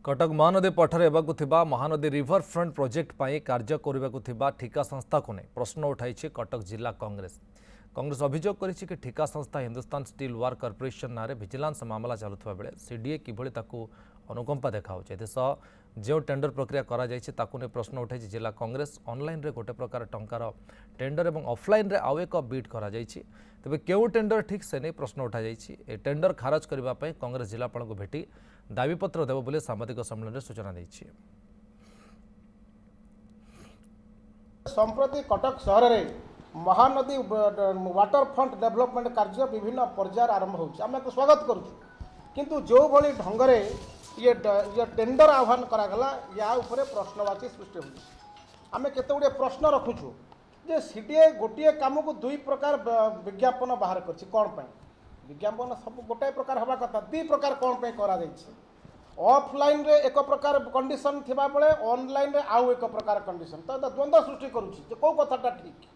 कटक महानदी पठार Mahanadi river front project पर कार्य करने ठिका संस्था को नहीं प्रश्न उठाई कटक जिला कांग्रेस कांग्रेस अभियोग कर ठिका संस्था हिंदुस्तान स्टील वर्क कॉर्पोरेशन ना विजिलेंस मामला चलुवा बेले सीडीए किभली अनुकंपा देखा जो टेंडर प्रक्रिया नहीं प्रश्न उठाई जिला कांग्रेस ऑनलाइन रे गोटे प्रकार टंकार टेंडर और ऑफलाइन रे आउ एक बीट करा तेबे क्यों टेंडर ठीक से नहीं प्रश्न उठाई टेंडर खारज करने कांग्रेस जिलापाल को भेटी दाबीपत्र देव बोले सांबादिक सम्मेलन में सूचना दी। संप्रति कटक सहर में महानदी वाटर फ्रंट डेवलपमेंट कार्य विभिन्न पर्यायर आरंभ हो स्वागत करूँ किंतु जो भली ढंगरे ये टेंडर आह्वान करागला या उपरे प्रश्नवाची सृष्टि हो आम केते प्रश्न रखुचु जे सीडीए गोटे काम को दुई प्रकार विज्ञापन बाहर कर कौन पाई विज्ञापन सब गोटाए प्रकार हवा कथा दी प्रकार कौन पे करा ऑफलाइन रे एक प्रकार कंडीशन थिबा बेले ऑनलाइन रे आउ एक प्रकार कंडीशन तो द्वंद्व सृष्टि करूची जे को कथाटा ठीक